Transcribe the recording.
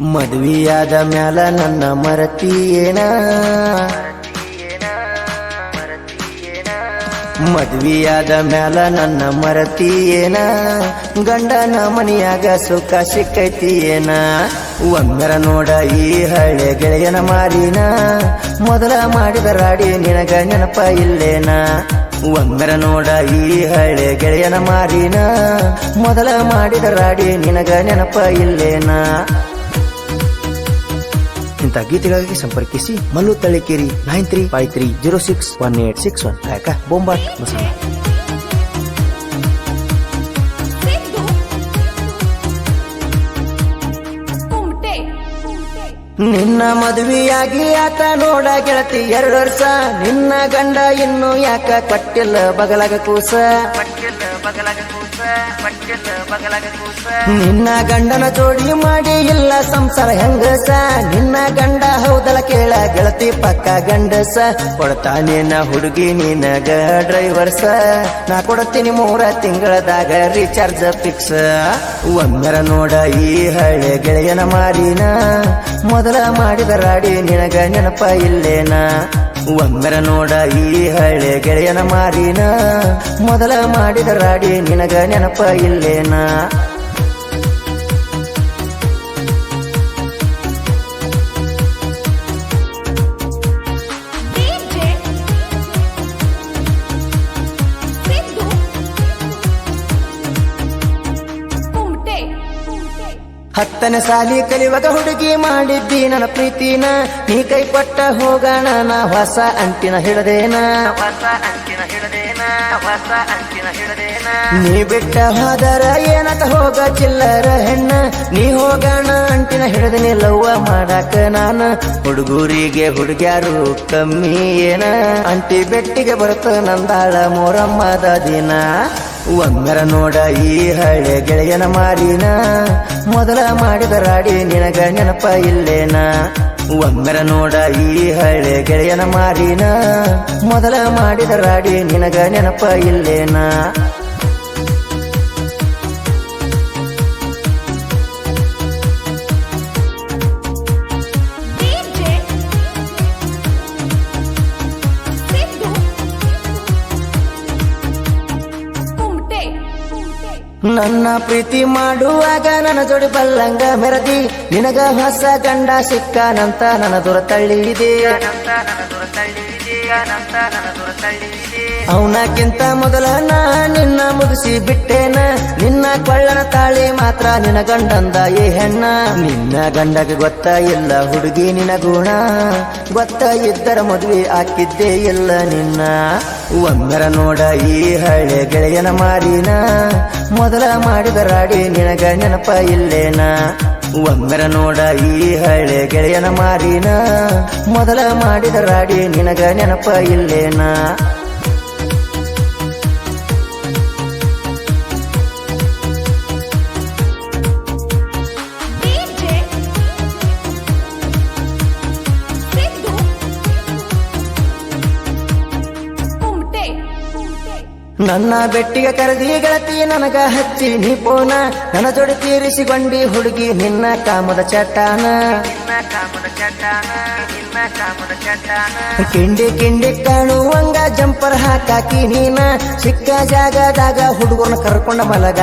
ಮದುವೆಯಾದ ಮ್ಯಾಲ ನನ್ನ ಮರತಿಯೇನ ಮದುವೆಯಾದ ಮ್ಯಾಲ ನನ್ನ ಮರತಿಯೇನ ಗಂಡನ ಮನಿಯಾಗ ಸುಖ ಸಿಕ್ಕೈತಿಯೇನ ಒಮ್ಮೆರ ನೋಡ ಈ ಹಳೆ ಗೆಳೆಯನ ಮಾರಿನ ಮೊದಲ ಮಾಡಿದ ರಾಡಿ ನಿನಗ ನೆನಪ ಇಲ್ಲೇನ ಒಮ್ಮೆರ ನೋಡ ಈ ಹಳೆ ಗೆಳೆಯನ ಮಾರಿನ ಮೊದಲ ಮಾಡಿದ ರಾಡಿ ನಿನಗ ನೆನಪ ಇಲ್ಲೇನ ಇಂಥ ಗೀತೆಗಾಗಿ ಸಂಪರ್ಕಿಸಿ ಮಲ್ಲು ತಳಿಕೇರಿ 9353061861 ಗಾಯಕ ಬೊಂಬಾಟ್ ಮಸಾಲ. ನಿನ್ನ ಮದುವೆಯಾಗಿ ಆತ ನೋಡ ಗೆಳತಿ 2 ವರ್ಷ, ನಿನ್ನ ಗಂಡ ಇನ್ನು ಯಾಕ ಕೊಟ್ಟಿಲ್ಲ ಬಗಲಗ ಕೂಸ. ನಿನ್ನ ಗಂಡನ ಜೋಡಿ ಮಾಡಿ ಇಲ್ಲ ಸಂಸಾರ ಹೆಂಗಸ, ನಿನ್ನ ಗಂಡ ಹೌದಲ ಕೇಳ ಗೆಳತಿ ಪಕ್ಕ ಗಂಡಸ. ಕೊಡ್ತಾನೇನ ಹುಡುಗಿ ನಿನಗ ಡ್ರೈವರ್ಸ, ನಾ ಕೊಡ್ತೀನಿ 3 ತಿಂಗಳದಾಗ ರೀಚಾರ್ಜ್ ಫಿಕ್ಸ್. ಒಮ್ಮೆರ ನೋಡ ಈ ಹಳೆ ಗೆಳೆಯನ ಮಾರಿನ ಮೊದಲ ಮಾಡಿದ ರಾಡಿ ನಿನಗ ನೆನಪ ಇಲ್ಲೇನ. ಒಮ್ಮೆರ ನೋಡ ಈ ಹಳೆ ಗೆಳೆಯನ ಮಾರಿನ ಮೊದಲ ಮಾಡಿದ ರಾಡಿ ನಿನಗ ನೆನಪ ಇಲ್ಲೇನ. ಹತ್ತನೇ ಸಾಲಿ ಕಲಿಯುವಾಗ ಹುಡುಗಿ ಮಾಡಿದ್ದಿ ನನ್ನ ಪ್ರೀತಿನ, ನೀ ಕೈ ಕೊಟ್ಟ ಹೋಗೋಣ ನಾ ಹೊಸ ಅಂಟಿನ ಹಿಡದೇನ. ನೀ ಬಿಟ್ಟ ಹೋದರ ಏನತ ಹೋಗ ಚಿಲ್ಲರ ಹೆಣ್ಣ, ನೀ ಹೋಗೋಣ ಅಂಟಿನ ಹಿಡದನಿ ಲವ್ವ ಮಾಡಾಕ ನಾನ. ಹುಡುಗೂರಿಗೆ ಹುಡುಗ್ಯಾರು ಕಮ್ಮಿ ಏನ, ಅಂಟಿ ಬೆಟ್ಟಿಗೆ ಬರುತ್ತ ನಂದಾಳ ಮೋರಮ್ಮದ ದಿನ. ಒಮ್ಮೆರ ನೋಡ ಈ ಹಳೆ ಗೆಳೆಯನ ಮಾರಿನ ಮೊದಲ ಮಾಡಿದ ರಾಡಿ ನಿನಗ ನೆನಪ ಇಲ್ಲೇನ. ಒಮ್ಮೆರ ನೋಡ ಈ ಹಳೆ ಗೆಳೆಯನ ಮಾರಿನ ಮೊದಲ ಮಾಡಿದ ರಾಡಿ ನಿನಗ ನೆನಪ ಇಲ್ಲೇನ. ನನ್ನ ಪ್ರೀತಿ ಮಾಡುವಾಗ ನನ್ನ ಜೋಡಿ ಬಲ್ಲಂಗ ಮೆರದಿ, ನಿನಗ ಹೊಸ ಗಂಡ ಸಿಕ್ಕನಂತ ನನ್ನ ದೂರ ತಳ್ಳಿದೆ. ಅವನಕ್ಕಿಂತ ಮೊದಲ ನಾ ನಿನ್ನ ಮುಗಿಸಿ ಬಿಟ್ಟೇನ, ನಿನ್ನ ಕೊಳ್ಳನ ತಾಳಿ ಮಾತ್ರ ನಿನ್ನ ಗಂಡಂದ ಈ ಹೆಣ್ಣ. ನಿನ್ನ ಗಂಡಗೆ ಗೊತ್ತ ಇಲ್ಲ ಹುಡುಗಿ ನಿನ್ನ ಗುಣ, ಗೊತ್ತ ಇದ್ದರ ಮದುವೆ ಹಾಕಿದ್ದೇ ಇಲ್ಲ ನಿನ್ನ. ಒಮ್ಮೆರ ನೋಡ ಈ ಹಳೆ ಗೆಳೆಯನ ಮಾರಿನ ಮೊದಲ ಮಾಡಿದ ರಾಡಿ ನಿನಗ ನೆನಪ ಇಲ್ಲೇನ. ಒಮ್ಮೆರ ನೋಡ ಈ ಹಳೆ ಗೆಳೆಯನ ಮಾರಿನ ಮೊದಲ ಮಾಡಿದ ರಾಡಿ ನಿನಗ ನೆನಪ ಇಲ್ಲೇನ. ನನ್ನ ಬೆಟ್ಟಿಗೆ ಕರೆದಿ ಗೆಳತಿ ನನಗ ಹಚ್ಚಿ ನೀ ಪೋನ, ನನ್ನ ಜೋಡಿ ತೀರಿಸಿಕೊಂಡಿ ಹುಡುಗಿ ನಿನ್ನ ಕಾಮದ ಚಟಾನ. ಕಿಂಡಿ ಕಿಂಡಿ ಕಾಣುವಂಗ ಜಂಪರ್ ಹಾಕಾಕಿ ನೀನ, ಸಿಕ್ಕ ಜಾಗದಾಗ ಹುಡುಗರನ್ನ ಕರ್ಕೊಂಡ ಮಲಗ.